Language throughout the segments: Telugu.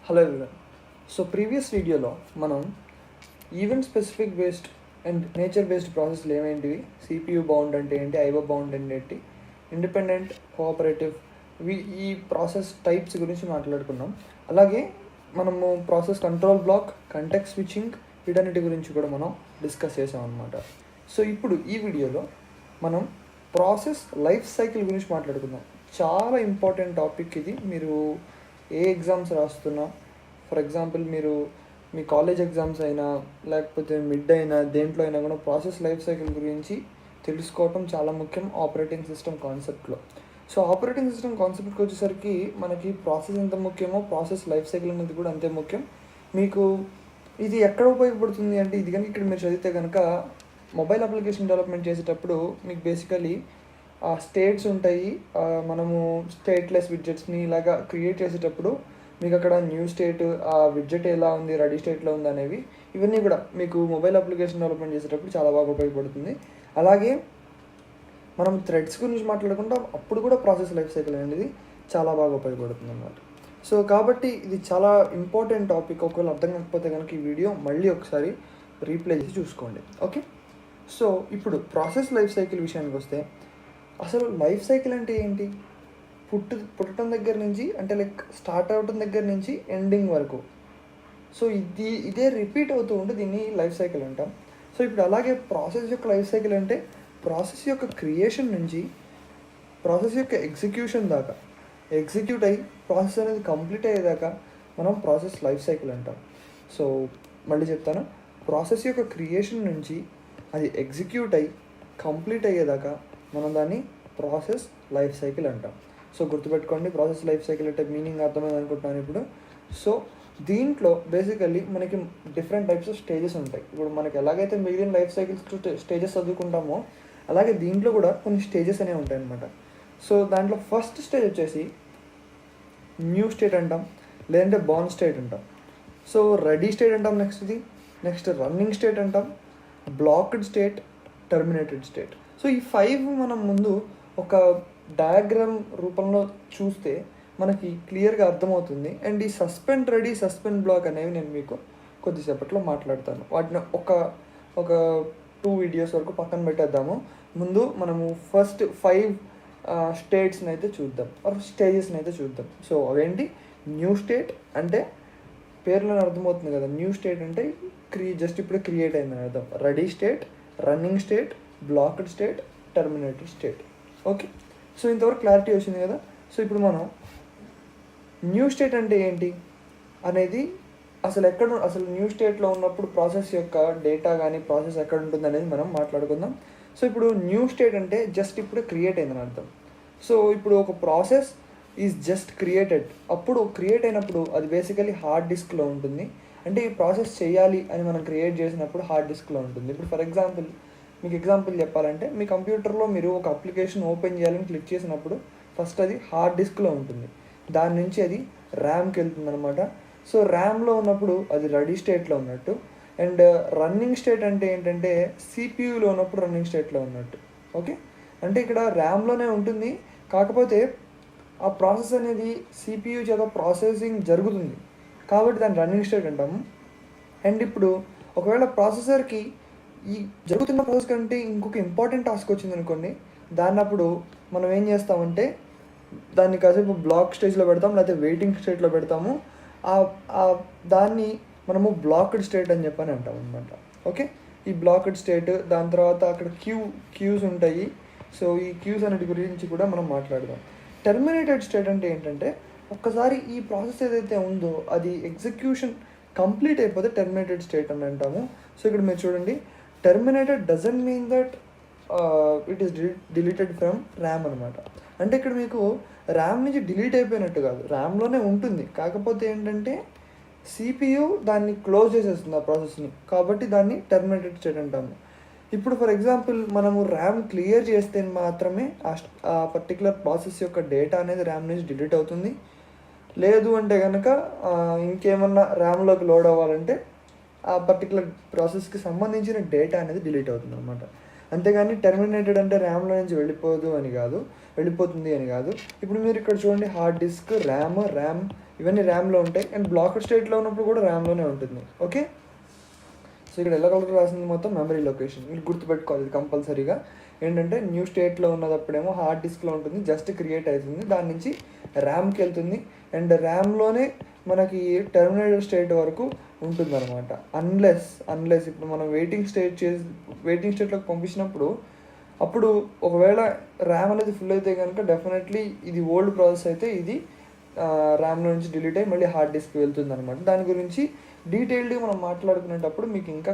Hello everyone. సో ప్రీవియస్ వీడియోలో మనం event specific based and nature based ప్రాసెస్లు ఏమేంటివి, సిపియు బౌండ్ అంటే ఏంటి, ఐఓ బౌండ్ అంటే ఏంటి, ఇండిపెండెంట్, కోఆపరేటివ్, ఈ ప్రాసెస్ టైప్స్ గురించి మాట్లాడుకున్నాం. అలాగే మనము process control block, context switching, వీటన్నిటి గురించి కూడా మనం డిస్కస్ చేసాం అనమాట. సో ఇప్పుడు ఈ వీడియోలో మనం ప్రాసెస్ లైఫ్ సైకిల్ గురించి మాట్లాడుకుందాం. చాలా ఇంపార్టెంట్ టాపిక్ ఇది. మీరు ఏ ఎగ్జామ్స్ రాస్తున్నా, ఫర్ ఎగ్జాంపుల్ మీరు మీ కాలేజ్ ఎగ్జామ్స్ అయినా లేకపోతే మిడ్ అయినా దేంట్లో అయినా కూడా ప్రాసెస్ లైఫ్ సైకిల్ గురించి తెలుసుకోవటం చాలా ముఖ్యం ఆపరేటింగ్ సిస్టమ్ కాన్సెప్ట్లో. సో ఆపరేటింగ్ సిస్టమ్ కాన్సెప్ట్కి వచ్చేసరికి మనకి ప్రాసెస్ ఎంత ముఖ్యమో ప్రాసెస్ లైఫ్ సైకిల్ అనేది కూడా అంతే ముఖ్యం. మీకు ఇది ఎక్కడ ఉపయోగపడుతుంది అంటే, ఇది కనుక ఇక్కడ మీరు చదివితే కనుక మొబైల్ అప్లికేషన్ డెవలప్మెంట్ చేసేటప్పుడు మీకు బేసికలీ స్టేట్స్ ఉంటాయి. మనము స్టేట్లెస్ విడ్జెట్స్ని ఇలాగా క్రియేట్ చేసేటప్పుడు మీకు అక్కడ న్యూ స్టేట్, ఆ విడ్జెట్ ఎలా ఉంది, రెడీ స్టేట్లో ఉంది అనేవి, ఇవన్నీ కూడా మీకు మొబైల్ అప్లికేషన్ డెవలప్మెంట్ చేసేటప్పుడు చాలా బాగా ఉపయోగపడుతుంది. అలాగే మనం థ్రెడ్స్ గురించి మాట్లాడుకుంటాం, అప్పుడు కూడా ప్రాసెస్ లైఫ్ సైకిల్ అనేది చాలా బాగా ఉపయోగపడుతుంది అన్నమాట. సో కాబట్టి ఇది చాలా ఇంపార్టెంట్ టాపిక్. ఒకవేళ అర్థం కాకపోతే కనుక ఈ వీడియో మళ్ళీ ఒకసారి రీప్లే చేసి చూసుకోండి. ఓకే, సో ఇప్పుడు ప్రాసెస్ లైఫ్ సైకిల్ విషయానికి వస్తే, అసలు లైఫ్ సైకిల్ అంటే ఏంటి? పుట్టడం దగ్గర నుంచి, అంటే లైక్ స్టార్ట్ అవ్వడం దగ్గర నుంచి ఎండింగ్ వరకు. సో ఇదే రిపీట్ అవుతూ ఉంటే దీన్ని లైఫ్ సైకిల్ అంటాం. సో ఇప్పుడు అలాగే ప్రాసెస్ యొక్క లైఫ్ సైకిల్ అంటే ప్రాసెస్ యొక్క క్రియేషన్ నుంచి ప్రాసెస్ యొక్క ఎగ్జిక్యూషన్ దాకా, ఎగ్జిక్యూట్ అయ్యి ప్రాసెస్ అనేది కంప్లీట్ అయ్యేదాకా మనం ప్రాసెస్ లైఫ్ సైకిల్ అంటాం. సో మళ్ళీ చెప్తాను, ప్రాసెస్ యొక్క క్రియేషన్ నుంచి అది ఎగ్జిక్యూట్ అయ్యి కంప్లీట్ అయ్యేదాకా మనం దాన్ని ప్రాసెస్ లైఫ్ సైకిల్ అంటాం. సో గుర్తుపెట్టుకోండి, ప్రాసెస్ లైఫ్ సైకిల్ అంటే మీనింగ్ అర్థమైంది అనుకుంటున్నాను ఇప్పుడు. సో దీంట్లో బేసికల్లీ మనకి డిఫరెంట్ టైప్స్ ఆఫ్ స్టేజెస్ ఉంటాయి. ఇప్పుడు మనకి ఎలాగైతే మిగిలిన లైఫ్ సైకిల్స్ స్టేజెస్ చదువుకుంటామో అలాగే దీంట్లో కూడా కొన్ని స్టేజెస్ అనేవి ఉంటాయి అన్నమాట. సో దాంట్లో ఫస్ట్ స్టేజ్ వచ్చేసి న్యూ స్టేట్ అంటాం, లేదంటే బార్న్ స్టేట్ అంటాం. సో రెడీ స్టేట్ అంటాం నెక్స్ట్ రన్నింగ్ స్టేట్ అంటాం, blocked state, terminated state. So ఈ 5 మనం ముందు ఒక డయాగ్రామ్ రూపంలో చూస్తే మనకి క్లియర్గా అర్థమవుతుంది. అండ్ ఈ సస్పెండ్ రెడీ, సస్పెండ్ బ్లాక్ అనేవి నేను మీకు కొద్దిసేపట్లో మాట్లాడతాను. వాటిని ఒక 2 వీడియోస్ వరకు పక్కన పెట్టేద్దాము. ముందు మనము ఫస్ట్ 5 స్టేట్స్ని అయితే చూద్దాం, స్టేజెస్ని అయితే చూద్దాం. సో అవేంటి? న్యూ స్టేట్ అంటే పేర్లను అర్థమవుతుంది కదా, న్యూ స్టేట్ అంటే జస్ట్ ఇప్పుడు క్రియేట్ అయిందని అర్థం. Ready state, running state, blocked state, terminated state. Okay, so ఇంతవరకు క్లారిటీ వచ్చింది కదా. సో ఇప్పుడు మనం న్యూ స్టేట్ అంటే ఏంటి అనేది, అసలు న్యూ స్టేట్లో ఉన్నప్పుడు ప్రాసెస్ యొక్క డేటా కానీ ప్రాసెస్ ఎక్కడ ఉంటుంది అనేది మనం మాట్లాడుకుందాం. సో ఇప్పుడు న్యూ స్టేట్ అంటే జస్ట్ ఇప్పుడు క్రియేట్ అయిందని అర్థం. సో ఇప్పుడు ఒక ప్రాసెస్ ఈజ్ జస్ట్ క్రియేటెడ్. అప్పుడు క్రియేట్ అయినప్పుడు అది బేసికలీ హార్డ్ డిస్క్లో ఉంటుంది. అంటే ఈ ప్రాసెస్ చేయాలి అని మనం క్రియేట్ చేసినప్పుడు హార్డ్ డిస్క్లో ఉంటుంది. ఇప్పుడు ఫర్ ఎగ్జాంపుల్ మీకు ఎగ్జాంపుల్ చెప్పాలంటే, మీ కంప్యూటర్లో మీరు ఒక అప్లికేషన్ ఓపెన్ చేయాలని క్లిక్ చేసినప్పుడు ఫస్ట్ అది హార్డ్ డిస్క్లో ఉంటుంది, దాని నుంచి అది ర్యామ్కి వెళ్తుంది అనమాట. సో ర్యామ్లో ఉన్నప్పుడు అది రెడీ స్టేట్లో ఉన్నట్టు. అండ్ రన్నింగ్ స్టేట్ అంటే ఏంటంటే సిపియూలో ఉన్నప్పుడు రన్నింగ్ స్టేట్లో ఉన్నట్టు. ఓకే, అంటే ఇక్కడ ర్యామ్లోనే ఉంటుంది, కాకపోతే ఆ ప్రాసెస్ అనేది సిపియూ చేత ప్రాసెసింగ్ జరుగుతుంది కాబట్టి దాన్ని రన్నింగ్ స్టేట్ అంటాము. అండ్ ఇప్పుడు ఒకవేళ ప్రాసెసర్కి ఈ జరుగుతున్న ప్రాసెస్ కంటే ఇంకొక ఇంపార్టెంట్ టాస్క్ వచ్చింది అనుకోండి, దాన్ని అప్పుడు మనం ఏం చేస్తామంటే దాన్ని కాసేపు బ్లాక్ స్టేజ్లో పెడతాం, లేకపోతే వెయిటింగ్ స్టేట్లో పెడతాము. దాన్ని మనము బ్లాక్డ్ స్టేట్ అని చెప్పని అంటాం అనమాట. ఓకే, ఈ బ్లాక్డ్ స్టేట్, దాని తర్వాత అక్కడ క్యూస్ ఉంటాయి. సో ఈ క్యూస్ అన్నిటి గురించి కూడా మనం మాట్లాడదాం. టర్మినేటెడ్ స్టేట్ అంటే ఏంటంటే, ఒక్కసారి ఈ ప్రాసెస్ ఏదైతే ఉందో అది ఎగ్జిక్యూషన్ కంప్లీట్ అయిపోతే టర్మినేటెడ్ స్టేట్ అని అంటాము. సో ఇక్కడ మీరు చూడండి, terminated doesn't mean that it is deleted from RAM అనమాట. అంటే ఇక్కడ మీకు ర్యామ్ నుంచి డిలీట్ అయిపోయినట్టు కాదు, ర్యామ్లోనే ఉంటుంది, కాకపోతే ఏంటంటే సిపియు దాన్ని క్లోజ్ చేసేస్తుంది ఆ ప్రాసెస్ని, కాబట్టి దాన్ని టర్మినేటెడ్ స్టేట్ అంటాము. ఇప్పుడు ఫర్ ఎగ్జాంపుల్ మనము ర్యామ్ క్లియర్ చేస్తే మాత్రమే ఆ పర్టికులర్ ప్రాసెస్ యొక్క డేటా అనేది ర్యామ్ నుంచి డిలీట్ అవుతుంది. లేదు అంటే కనుక ఇంకేమన్నా ర్యామ్లోకి లోడ్ అవ్వాలంటే ఆ పర్టికులర్ ప్రాసెస్కి సంబంధించిన డేటా అనేది డిలీట్ అవుతుంది అనమాట. అంతేగాని టర్మినేటెడ్ అంటే ర్యామ్లో నుంచి వెళ్ళిపోతుంది అని కాదు. ఇప్పుడు మీరు ఇక్కడ చూడండి, హార్డ్ డిస్క్, ర్యామ్ ఇవన్నీ ర్యామ్లో ఉంటాయి. అండ్ బ్లాక్డ్ స్టేట్లో ఉన్నప్పుడు కూడా ర్యామ్లోనే ఉంటుంది. ఓకే, సో ఇక్కడ ఎల్లో కలర్ రాసింది మొత్తం మెమరీ లొకేషన్. మీరు గుర్తుపెట్టుకోవాలి ఇది కంపల్సరీగా. ఏంటంటే న్యూ స్టేట్లో ఉన్నదప్పుడేమో హార్డ్ డిస్క్లో ఉంటుంది, జస్ట్ క్రియేట్ అవుతుంది, దాని నుంచి ర్యామ్కి వెళ్తుంది. అండ్ ర్యామ్లోనే మనకి టెర్మినేటెడ్ స్టేట్ వరకు ఉంటుందన్నమాట. అన్లెస్ ఇప్పుడు మనం వెయిటింగ్ స్టేట్లోకి పంపించినప్పుడు అప్పుడు ఒకవేళ ర్యామ్ అనేది ఫుల్ అయితే కనుక డెఫినెట్లీ ఇది ఓల్డ్ ప్రాసెస్ అయితే ఇది ర్యామ్లో నుంచి డిలీట్ అయ్యి మళ్ళీ హార్డ్ డిస్క్ వెళ్తుంది అనమాట. దాని గురించి డీటెయిల్డ్గా మనం మాట్లాడుకునేటప్పుడు మీకు ఇంకా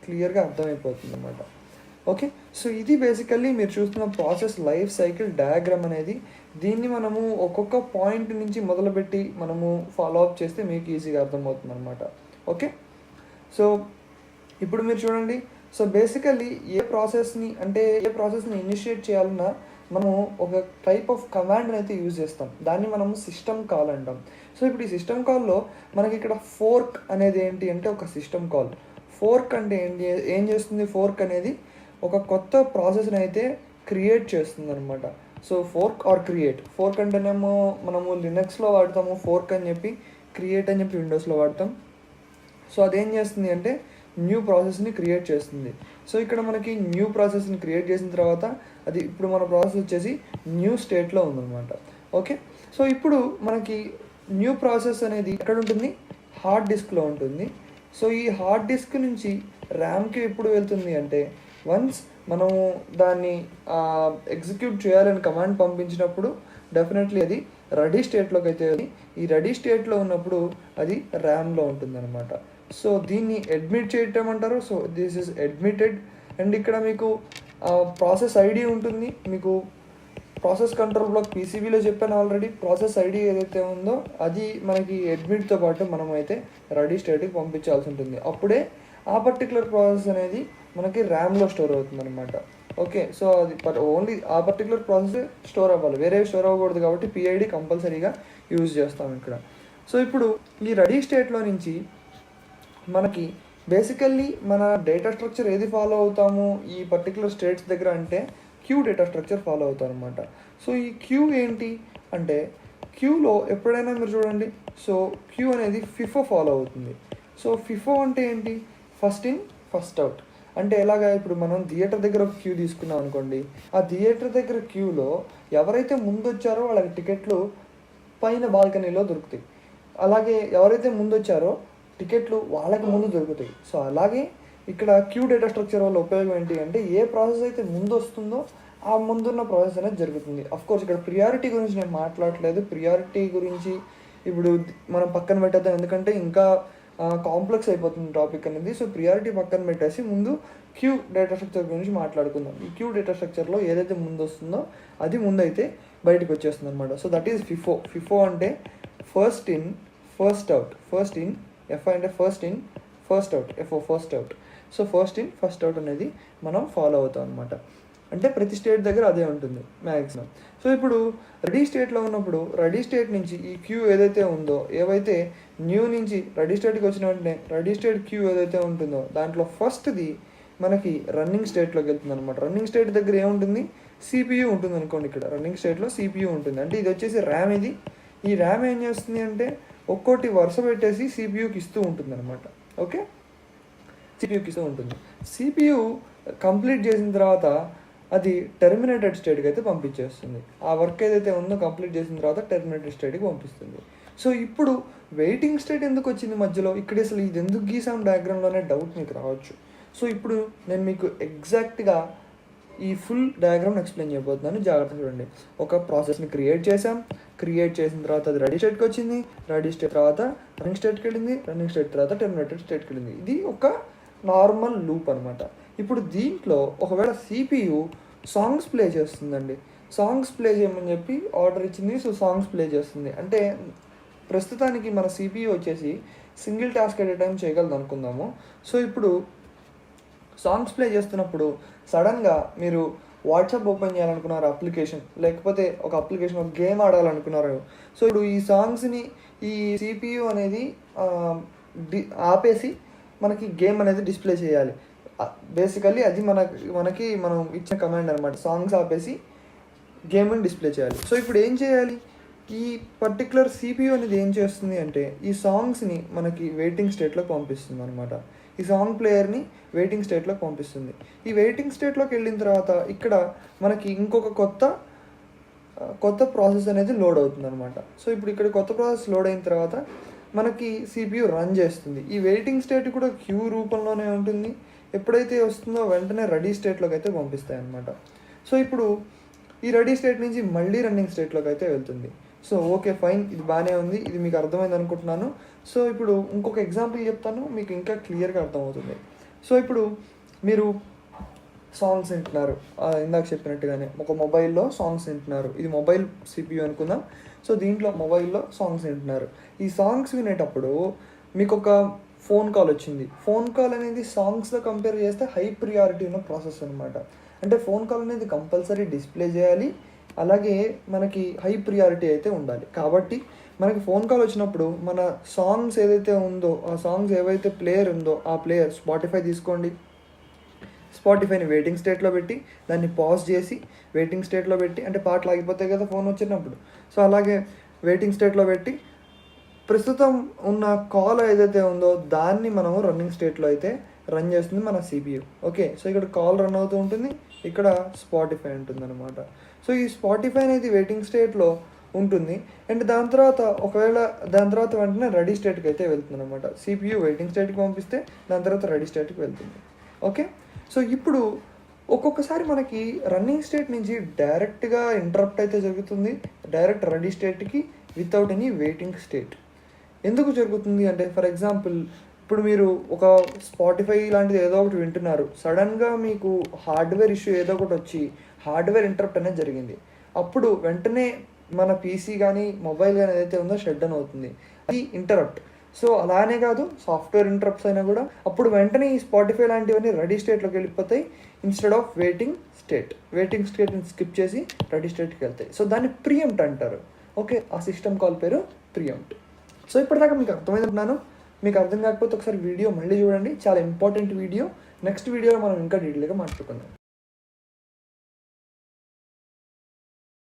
క్లియర్గా అర్థమైపోతుంది అనమాట. ఓకే, సో ఇది బేసికల్లీ మీరు చూస్తున్న ప్రాసెస్ లైఫ్ సైకిల్ డయాగ్రామ్ అనేది. దీన్ని మనము ఒక్కొక్క పాయింట్ నుంచి మొదలుపెట్టి మనము ఫాలో అప్ చేస్తే మీకు ఈజీగా అర్థమవుతుంది అనమాట. ఓకే, సో ఇప్పుడు మీరు చూడండి. సో బేసికల్లీ ఏ ప్రాసెస్ని ఇనిషియేట్ చేయాలన్నా మనము ఒక టైప్ ఆఫ్ కమాండ్ని అయితే యూజ్ చేస్తాం, దాన్ని మనము సిస్టమ్ కాల్ అంటాం. సో ఇప్పుడు ఈ సిస్టమ్ కాల్లో మనకి ఇక్కడ ఫోర్క్ అనేది ఏంటి అంటే ఒక సిస్టమ్ కాల్. ఫోర్క్ అంటే ఏం చేస్తుంది? ఫోర్క్ అనేది ఒక కొత్త ప్రాసెస్ని అయితే క్రియేట్ చేస్తుంది అనమాట. So fork are create. Fork అంటేనేమో మనము లినక్స్లో వాడతాము ఫోర్క్ అని చెప్పి, క్రియేట్ అని చెప్పి విండోస్లో వాడతాం. సో అదేం చేస్తుంది అంటే న్యూ ప్రాసెస్ని క్రియేట్ చేస్తుంది. సో ఇక్కడ మనకి న్యూ ప్రాసెస్ని క్రియేట్ చేసిన తర్వాత అది ఇప్పుడు మన ప్రాసెస్ వచ్చేసి న్యూ స్టేట్లో ఉందన్నమాట. ఓకే, సో ఇప్పుడు మనకి న్యూ ప్రాసెస్ అనేది ఎక్కడ ఉంటుంది? హార్డ్ డిస్క్లో ఉంటుంది. సో ఈ హార్డ్ డిస్క్ నుంచి ర్యామ్కి ఎప్పుడు వెళ్తుంది అంటే వన్స్ మనము దాన్ని ఎగ్జిక్యూట్ చేయాలని కమాండ్ పంపించినప్పుడు డెఫినెట్లీ అది రెడీ స్టేట్లోకి అయితే ఈ రెడీ స్టేట్లో ఉన్నప్పుడు అది ర్యామ్లో ఉంటుంది అనమాట. సో దీన్ని అడ్మిట్ చేయటం అంటారు. So this is admitted. And ఇక్కడ మీకు ప్రాసెస్ ఐడి ఉంటుంది. మీకు ప్రాసెస్ కంట్రోల్ బ్లాక్ పీసీబీలో చెప్పాను ఆల్రెడీ. ప్రాసెస్ ఐడి ఏదైతే ఉందో అది మనకి అడ్మిట్తో పాటు మనం అయితే రెడీ స్టేట్కి పంపించాల్సి ఉంటుంది. అప్పుడే ఆ పర్టికులర్ ప్రాసెస్ అనేది మనకి ర్యామ్లో స్టోర్ అవుతుంది అనమాట. ఓకే, సో అది ఓన్లీ ఆ పర్టికులర్ ప్రాసెస్ స్టోర్ అవ్వాలి, వేరే స్టోర్ అవ్వకూడదు. కాబట్టి పిఐడి కంపల్సరీగా యూజ్ చేస్తాం ఇక్కడ. సో ఇప్పుడు ఈ రెడీ స్టేట్లో నుంచి మనకి బేసికల్లీ మన డేటా స్ట్రక్చర్ ఏది ఫాలో అవుతాము ఈ పర్టికులర్ స్టేట్స్ దగ్గర అంటే క్యూ డేటా స్ట్రక్చర్ ఫాలో అవుతాం అనమాట. సో ఈ క్యూ ఏంటి అంటే క్యూలో ఎప్పుడైనా మీరు చూడండి, సో క్యూ అనేది ఫిఫో ఫాలో అవుతుంది. సో ఫిఫో అంటే ఏంటి? First in first out. అంటే ఎలాగా? ఇప్పుడు మనం థియేటర్ దగ్గర ఒక క్యూ తీసుకున్నాం అనుకోండి, ఆ థియేటర్ దగ్గర క్యూలో ఎవరైతే ముందు వచ్చారో వాళ్ళకి టికెట్లు పైన బాల్కనీలో దొరుకుతాయి. అలాగే ఎవరైతే ముందు వచ్చారో టికెట్లు వాళ్ళకి ముందు దొరుకుతాయి. సో అలాగే ఇక్కడ క్యూ డేటా స్ట్రక్చర్ వల్ల ఉపయోగం ఏంటి అంటే ఏ ప్రాసెస్ అయితే ముందు వస్తుందో ఆ ముందున్న ప్రాసెస్ అనేది జరుగుతుంది. అఫ్కోర్స్ ఇక్కడ ప్రియారిటీ గురించి నేను మాట్లాడలేదు. ప్రియారిటీ గురించి ఇప్పుడు మనం పక్కన పెట్టేద్దాం, ఎందుకంటే ఇంకా కాంప్లెక్స్ అయిపోతుంది టాపిక్ అనేది. సో ప్రియారిటీ పక్కన పెట్టేసి ముందు క్యూ డేటా స్ట్రక్చర్ గురించి మాట్లాడుకుందాం. ఈ క్యూ డేటా స్ట్రక్చర్లో ఏదైతే ముందు వస్తుందో అది ముందు అయితే బయటకు వచ్చేస్తుంది అనమాట. So that is FIFO. FIFO అంటే first in first out. First in F అంటే first in first out, FO first out. So first in first out అనేది మనం ఫాలో అవుతాం అనమాట. అంటే ప్రతి స్టేట్ దగ్గర అదే ఉంటుంది మ్యాక్సిమం. సో ఇప్పుడు రెడీ స్టేట్లో ఉన్నప్పుడు రెడీ స్టేట్ నుంచి ఈ క్యూ ఏదైతే ఉందో, ఏవైతే న్యూ నుంచి రెడీ స్టేట్కి వచ్చిన వెంటనే రెడీ స్టేట్ క్యూ ఏదైతే ఉంటుందో దాంట్లో ఫస్ట్ది మనకి రన్నింగ్ స్టేట్లోకి వెళ్తుంది అనమాట. రన్నింగ్ స్టేట్ దగ్గర ఏముంటుంది? సిపియూ ఉంటుంది అనుకోండి. ఇక్కడ రన్నింగ్ స్టేట్లో సిపియూ ఉంటుంది. అంటే ఇది వచ్చేసి ర్యామ్. ఇది ఈ ర్యామ్ ఏం చేస్తుంది అంటే ఒక్కోటి వరుస పెట్టేసి సిపియూకి ఇస్తూ ఉంటుంది అనమాట. ఓకే, సిపియూకి ఇస్తూ ఉంటుంది. సిపియూ కంప్లీట్ చేసిన తర్వాత అది టెర్మినేటెడ్ స్టేట్కి అయితే పంపించేస్తుంది. ఆ వర్క్ ఏదైతే ఉందో కంప్లీట్ చేసిన తర్వాత టెర్మినేటెడ్ స్టేట్కి పంపిస్తుంది. సో ఇప్పుడు వెయిటింగ్ స్టేట్ ఎందుకు వచ్చింది మధ్యలో? ఇక్కడ అసలు ఇది ఎందుకు గీసాం డయాగ్రామ్లోనే డౌట్ మీకు రావచ్చు. సో ఇప్పుడు నేను మీకు ఎగ్జాక్ట్గా ఈ ఫుల్ డయాగ్రామ్ ఎక్స్ప్లెయిన్ చేయబోతున్నాను. జాగ్రత్త చూడండి. ఒక ప్రాసెస్ని క్రియేట్ చేసాం. క్రియేట్ చేసిన తర్వాత అది రెడీ స్టేట్కి వచ్చింది. రెడీ స్టేట్ తర్వాత రన్నింగ్ స్టేట్కి వెళ్ళింది. రన్నింగ్ స్టేట్ తర్వాత టెర్మినేటెడ్ స్టేట్కి వెళ్ళింది. ఇది ఒక నార్మల్ లూప్ అనమాట. ఇప్పుడు దీంట్లో ఒకవేళ సిపియు సాంగ్స్ ప్లే చేస్తుందండి. సాంగ్స్ ప్లే చేయమని చెప్పి ఆర్డర్ ఇచ్చింది. సో సాంగ్స్ ప్లే చేస్తుంది. అంటే ప్రస్తుతానికి మన సిపియు వచ్చేసి single task at a time చేయగలదు అనుకుందాము. సో ఇప్పుడు సాంగ్స్ ప్లే చేస్తున్నప్పుడు సడన్గా మీరు వాట్సాప్ ఓపెన్ చేయాలనుకున్నారు అప్లికేషన్, లేకపోతే ఒక అప్లికేషన్ ఒక గేమ్ ఆడాలనుకున్నారు. సో ఇప్పుడు ఈ సాంగ్స్ని ఈ సిపియు అనేది ఆపేసి మనకి గేమ్ అనేది డిస్ప్లే చేయాలి. బేసికల్లీ అది మనకి మనం ఇచ్చిన కమాండ్ అనమాట. సాంగ్స్ ఆపేసి గేమ్ని డిస్ప్లే చేయాలి. సో ఇప్పుడు ఏం చేయాలి? ఈ పర్టికులర్ సిపియు అనేది ఏం చేస్తుంది అంటే ఈ సాంగ్స్ని మనకి వెయిటింగ్ స్టేట్లోకి పంపిస్తుంది అనమాట. ఈ సాంగ్ ప్లేయర్ని వెయిటింగ్ స్టేట్లోకి పంపిస్తుంది. ఈ వెయిటింగ్ స్టేట్లోకి వెళ్ళిన తర్వాత ఇక్కడ మనకి ఇంకొక కొత్త ప్రాసెస్ అనేది లోడ్ అవుతుంది అనమాట. సో ఇప్పుడు ఇక్కడ కొత్త ప్రాసెస్ లోడ్ అయిన తర్వాత మనకి సిపియు రన్ చేస్తుంది. ఈ వెయిటింగ్ స్టేట్ కూడా క్యూ రూపంలోనే ఉంటుంది. ఎప్పుడైతే వస్తుందో వెంటనే రెడీ స్టేట్లోకి అయితే పంపిస్తాయి అనమాట. సో ఇప్పుడు ఈ రెడీ స్టేట్ నుంచి మళ్ళీ రన్నింగ్ స్టేట్లోకి అయితే వెళ్తుంది. సో ఓకే ఫైన్, ఇది బాగానే ఉంది, ఇది మీకు అర్థమైంది అనుకుంటున్నాను. సో ఇప్పుడు ఇంకొక ఎగ్జాంపుల్ చెప్తాను, మీకు ఇంకా క్లియర్గా అర్థమవుతుంది. సో ఇప్పుడు మీరు సాంగ్స్ వింటున్నారు, ఇందాక చెప్పినట్టుగానే ఒక మొబైల్లో సాంగ్స్ వింటున్నారు. ఇది మొబైల్ సిపియు అనుకుందాం. సో దీంట్లో మొబైల్లో సాంగ్స్ వింటున్నారు. ఈ సాంగ్స్ వినేటప్పుడు మీకు ఒక ఫోన్ కాల్ వచ్చింది. ఫోన్ కాల్ అనేది సాంగ్స్తో కంపేర్ చేస్తే హై ప్రియారిటీ ఉన్న ప్రాసెస్ అనమాట. అంటే ఫోన్ కాల్ అనేది కంపల్సరీ డిస్ప్లే చేయాలి, అలాగే మనకి హై ప్రియారిటీ అయితే ఉండాలి. కాబట్టి మనకి ఫోన్ కాల్ వచ్చినప్పుడు మన సాంగ్స్ ఏదైతే ఉందో, ఆ సాంగ్స్ ఏవైతే ప్లేయర్ ఉందో ఆ ప్లేయర్ స్పాటిఫై తీసుకోండి. స్పాటిఫైని వెయిటింగ్ స్టేట్లో పెట్టి దాన్ని పాజ్ చేసి వెయిటింగ్ స్టేట్లో పెట్టి, అంటే పాటలు ఆగిపోతాయి కదా ఫోన్ వచ్చినప్పుడు. సో అలాగే వెయిటింగ్ స్టేట్లో పెట్టి ప్రస్తుతం ఉన్న కాల్ ఏదైతే ఉందో దాన్ని మనము రన్నింగ్ స్టేట్లో అయితే రన్ చేస్తుంది మన సిపియు. ఓకే, సో ఇక్కడ కాల్ రన్ అవుతూ ఉంటుంది, ఇక్కడ స్పాటిఫై ఉంటుంది అనమాట. సో ఈ స్పాటిఫై అనేది వెయిటింగ్ స్టేట్లో ఉంటుంది. అండ్ దాని తర్వాత వెంటనే రెడీ స్టేట్కి అయితే వెళ్తుంది అనమాట. సిపియు వెయిటింగ్ స్టేట్కి పంపిస్తే దాని తర్వాత రెడీ స్టేట్కి వెళ్తుంది. ఓకే, సో ఇప్పుడు ఒక్కొక్కసారి మనకి రన్నింగ్ స్టేట్ నుంచి డైరెక్ట్గా ఇంటరప్ట్ అయితే జరుగుతుంది, డైరెక్ట్ రెడీ స్టేట్కి వితౌట్ ఎనీ వెయిటింగ్ స్టేట్. ఎందుకు జరుగుతుంది అంటే, ఫర్ ఎగ్జాంపుల్ ఇప్పుడు మీరు ఒక స్పాటిఫై లాంటిది ఏదో ఒకటి వింటున్నారు, సడన్గా మీకు హార్డ్వేర్ ఇష్యూ ఏదో ఒకటి వచ్చి హార్డ్వేర్ ఇంటరప్ట్ అనేది జరిగింది. అప్పుడు వెంటనే మన పీసీ కానీ మొబైల్ కానీ ఏదైతే ఉందో షట్ డౌన్ అవుతుంది, అది ఇంటరప్ట్. సో అలానే కాదు, సాఫ్ట్వేర్ ఇంటరప్ట్స్ అయినా కూడా అప్పుడు వెంటనే ఈ స్పాటిఫై లాంటివన్నీ రెడీ స్టేట్లోకి వెళ్ళిపోతాయి. ఇన్స్టెడ్ ఆఫ్ వెయిటింగ్ స్టేట్ని స్కిప్ చేసి రెడీ స్టేట్కి వెళ్తాయి. సో దాన్ని ప్రియంప్ట్ అంటారు. ఓకే, ఆ సిస్టమ్ కాల్ పేరు ప్రియంప్ట్. సో ఇప్పటిదాకా మీకు అర్థమైంటున్నాను. మీకు అర్థం కాకపోతే ఒకసారి వీడియో మళ్ళీ చూడండి, చాలా ఇంపార్టెంట్ వీడియో. నెక్స్ట్ వీడియోలో మనం ఇంకా డీటెయిల్గా మాట్లాడుకుందాం.